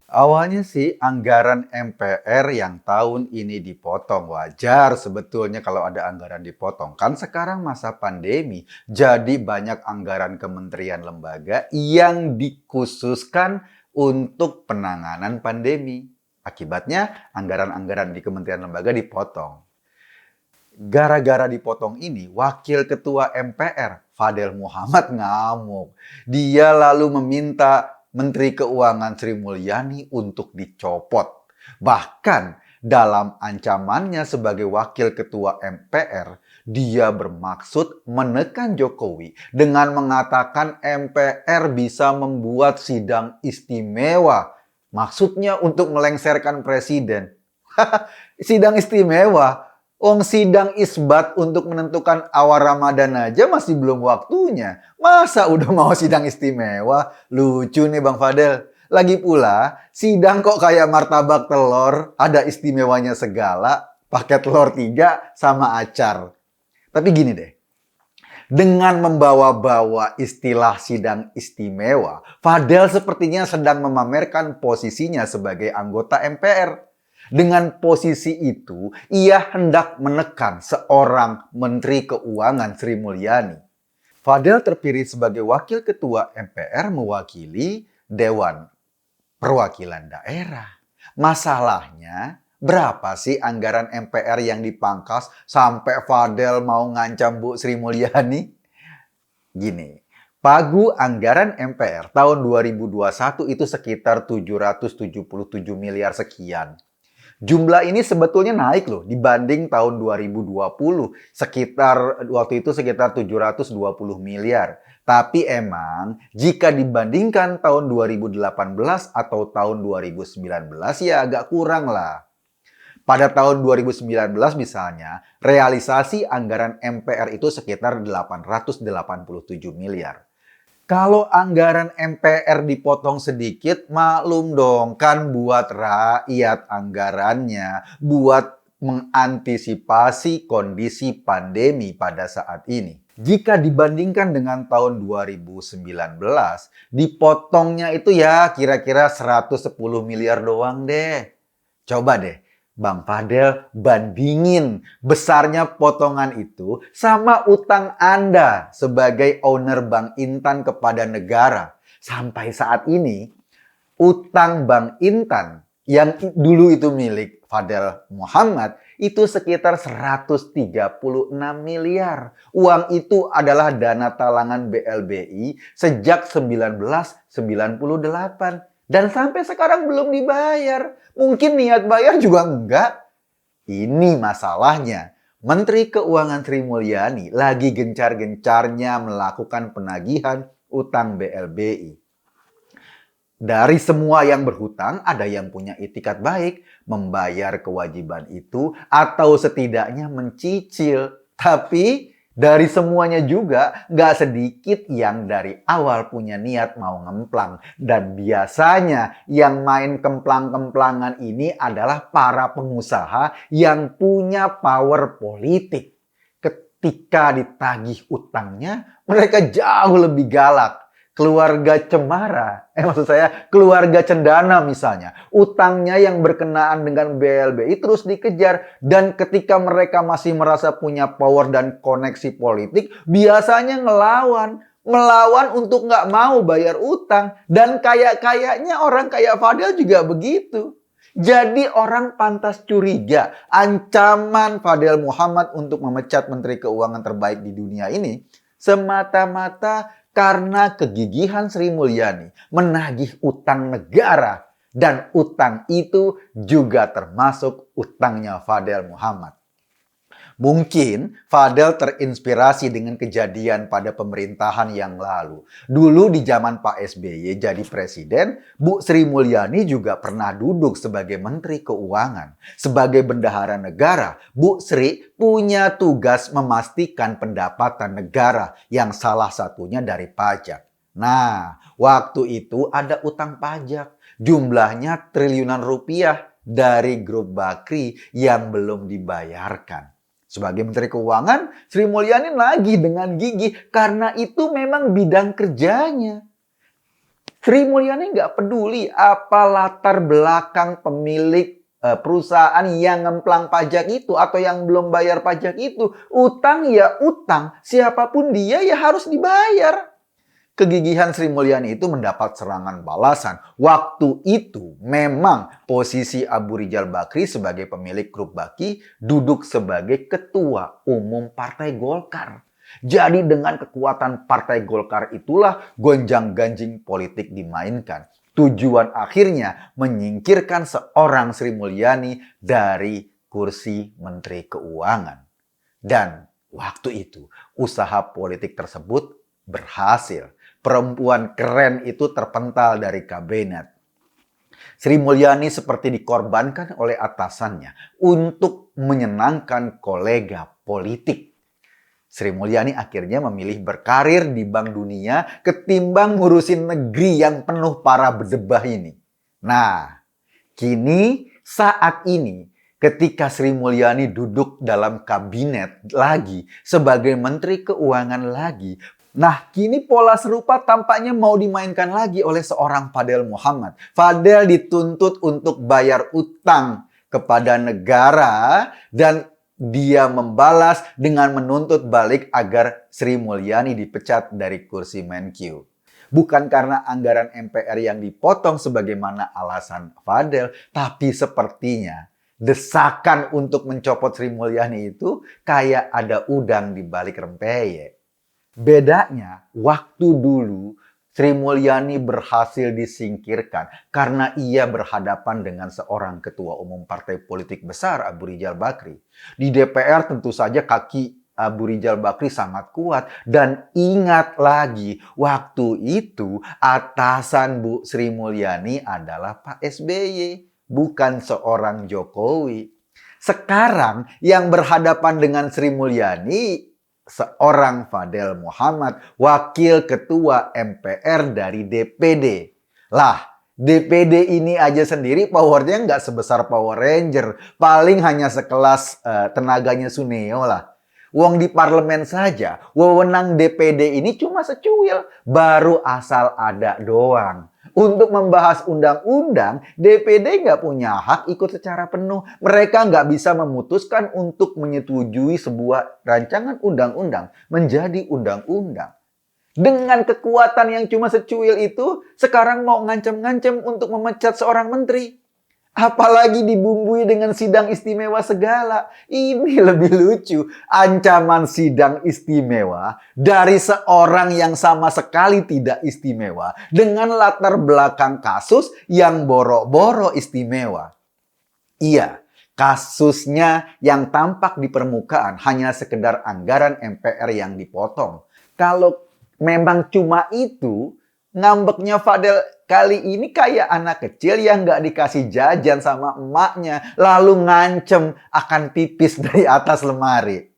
Awalnya sih anggaran MPR yang tahun ini dipotong. Wajar sebetulnya kalau ada anggaran dipotong. Kan sekarang masa pandemi, jadi banyak anggaran kementerian lembaga yang dikhususkan untuk penanganan pandemi. Akibatnya anggaran-anggaran di kementerian lembaga dipotong. Gara-gara dipotong ini, Wakil Ketua MPR, Fadel Muhammad ngamuk. Dia lalu meminta Menteri Keuangan Sri Mulyani untuk dicopot. Bahkan dalam ancamannya sebagai Wakil Ketua MPR, dia bermaksud menekan Jokowi dengan mengatakan MPR bisa membuat sidang istimewa. Maksudnya untuk melengsarkan presiden. Sidang istimewa. Sidang isbat untuk menentukan awal Ramadan aja masih belum waktunya. Masa udah mau sidang istimewa? Lucu nih Bang Fadel. Lagi pula, sidang kok kayak martabak telur, ada istimewanya segala, pakai telur 3 sama acar. Tapi gini deh, dengan membawa-bawa istilah sidang istimewa, Fadel sepertinya sedang memamerkan posisinya sebagai anggota MPR. Dengan posisi itu, ia hendak menekan seorang Menteri Keuangan Sri Mulyani. Fadel terpilih sebagai Wakil Ketua MPR mewakili Dewan Perwakilan Daerah. Masalahnya, berapa sih anggaran MPR yang dipangkas sampai Fadel mau ngancam Bu Sri Mulyani? Gini, pagu anggaran MPR tahun 2021 itu sekitar 777 miliar sekian. Jumlah ini sebetulnya naik loh dibanding tahun 2020, waktu itu sekitar 720 miliar. Tapi emang jika dibandingkan tahun 2018 atau tahun 2019 ya agak kurang lah. Pada tahun 2019 misalnya, realisasi anggaran MPR itu sekitar 887 miliar. Kalau anggaran MPR dipotong sedikit, maklum dong, kan buat rakyat anggarannya, buat mengantisipasi kondisi pandemi pada saat ini. Jika dibandingkan dengan tahun 2019, dipotongnya itu ya kira-kira 110 miliar doang deh. Coba deh, Bang Fadel bandingin besarnya potongan itu sama utang Anda sebagai owner Bank Intan kepada negara. Sampai saat ini, utang Bank Intan yang dulu itu milik Fadel Muhammad itu sekitar 136 miliar. Uang itu adalah dana talangan BLBI sejak 1998. Dan sampai sekarang belum dibayar. Mungkin niat bayar juga enggak. Ini masalahnya. Menteri Keuangan Sri Mulyani lagi gencar-gencarnya melakukan penagihan utang BLBI. Dari semua yang berhutang, ada yang punya itikat baik membayar kewajiban itu atau setidaknya mencicil. Tapi dari semuanya juga nggak sedikit yang dari awal punya niat mau ngemplang. Dan biasanya yang main kemplang-kemplangan ini adalah para pengusaha yang punya power politik. Ketika ditagih utangnya, mereka jauh lebih galak. Keluarga Cendana misalnya, utangnya yang berkenaan dengan BLBI terus dikejar. Dan ketika mereka masih merasa punya power dan koneksi politik, biasanya ngelawan. Ngelawan untuk nggak mau bayar utang. Dan kayaknya orang kayak Fadel juga begitu. Jadi orang pantas curiga ancaman Fadel Muhammad untuk memecat Menteri Keuangan terbaik di dunia ini semata-mata karena kegigihan Sri Mulyani menagih utang negara. Dan utang itu juga termasuk utangnya Fadel Muhammad. Mungkin Fadel terinspirasi dengan kejadian pada pemerintahan yang lalu. Dulu di zaman Pak SBY jadi presiden, Bu Sri Mulyani juga pernah duduk sebagai Menteri Keuangan. Sebagai bendahara negara, Bu Sri punya tugas memastikan pendapatan negara yang salah satunya dari pajak. Nah, waktu itu ada utang pajak. Jumlahnya triliunan rupiah dari grup Bakri yang belum dibayarkan. Sebagai Menteri Keuangan, Sri Mulyani lagi dengan gigih karena itu memang bidang kerjanya. Sri Mulyani nggak peduli apa latar belakang pemilik perusahaan yang ngemplang pajak itu atau yang belum bayar pajak itu. Utang ya utang, siapapun dia ya harus dibayar. Kegigihan Sri Mulyani itu mendapat serangan balasan. Waktu itu memang posisi Abu Rizal Bakri sebagai pemilik grup Baki duduk sebagai ketua umum Partai Golkar. Jadi dengan kekuatan Partai Golkar itulah gonjang-ganjing politik dimainkan. Tujuan akhirnya menyingkirkan seorang Sri Mulyani dari kursi Menteri Keuangan. Dan waktu itu usaha politik tersebut berhasil. Perempuan keren itu terpental dari kabinet. Sri Mulyani seperti dikorbankan oleh atasannya untuk menyenangkan kolega politik. Sri Mulyani akhirnya memilih berkarir di Bank Dunia ketimbang ngurusin negeri yang penuh para berdebah ini. Nah, kini saat ini ketika Sri Mulyani duduk dalam kabinet lagi sebagai Menteri Keuangan lagi, nah kini pola serupa tampaknya mau dimainkan lagi oleh seorang Fadel Muhammad. Fadel dituntut untuk bayar utang kepada negara dan dia membalas dengan menuntut balik agar Sri Mulyani dipecat dari kursi Menkyu. Bukan karena anggaran MPR yang dipotong sebagaimana alasan Fadel, tapi sepertinya desakan untuk mencopot Sri Mulyani itu kayak ada udang di balik rempeyek. Bedanya, waktu dulu Sri Mulyani berhasil disingkirkan karena ia berhadapan dengan seorang ketua umum partai politik besar, Abu Rizal Bakri. Di DPR tentu saja kaki Abu Rizal Bakri sangat kuat. Dan ingat lagi, waktu itu atasan Bu Sri Mulyani adalah Pak SBY, bukan seorang Jokowi. Sekarang yang berhadapan dengan Sri Mulyani seorang Fadel Muhammad, wakil ketua MPR dari DPD. Lah, DPD ini aja sendiri powernya nggak sebesar Power Ranger. Paling hanya sekelas tenaganya Suneo lah. Wong di parlemen saja, wewenang DPD ini cuma secuil. Baru asal ada doang. Untuk membahas undang-undang, DPD nggak punya hak ikut secara penuh. Mereka nggak bisa memutuskan untuk menyetujui sebuah rancangan undang-undang menjadi undang-undang. Dengan kekuatan yang cuma secuil itu, sekarang mau ngancem-ngancem untuk memecat seorang menteri. Apalagi dibumbui dengan sidang istimewa segala. Ini lebih lucu. Ancaman sidang istimewa dari seorang yang sama sekali tidak istimewa dengan latar belakang kasus yang boro-boro istimewa. Iya, kasusnya yang tampak di permukaan hanya sekedar anggaran MPR yang dipotong. Kalau memang cuma itu, ngambeknya Fadel kali ini kayak anak kecil yang nggak dikasih jajan sama emaknya, lalu ngancem akan pipis dari atas lemari.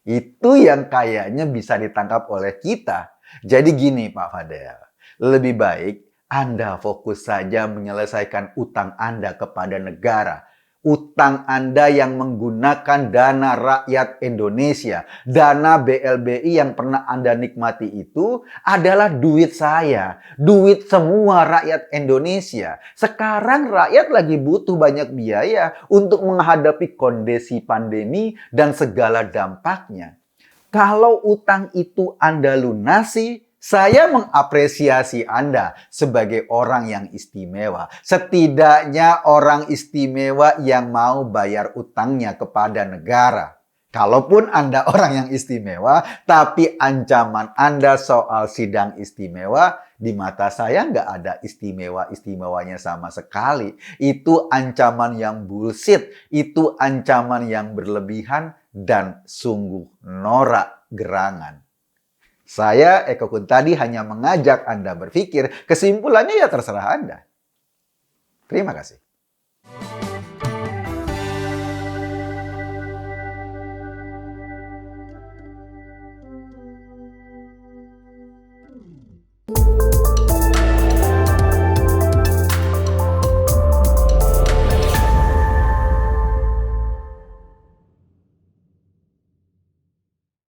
Itu yang kayaknya bisa ditangkap oleh kita. Jadi gini Pak Fadel, lebih baik Anda fokus saja menyelesaikan utang Anda kepada negara. Utang Anda yang menggunakan dana rakyat Indonesia, dana BLBI yang pernah Anda nikmati itu adalah duit saya, duit semua rakyat Indonesia. Sekarang rakyat lagi butuh banyak biaya untuk menghadapi kondisi pandemi dan segala dampaknya. Kalau utang itu Anda lunasi, saya mengapresiasi Anda sebagai orang yang istimewa. Setidaknya orang istimewa yang mau bayar utangnya kepada negara. Kalaupun Anda orang yang istimewa, tapi ancaman Anda soal sidang istimewa, di mata saya nggak ada istimewa-istimewanya sama sekali. Itu ancaman yang bullshit, itu ancaman yang berlebihan dan sungguh norak gerangan. Saya, Eko Kuntadi, hanya mengajak Anda berpikir, kesimpulannya ya terserah Anda. Terima kasih.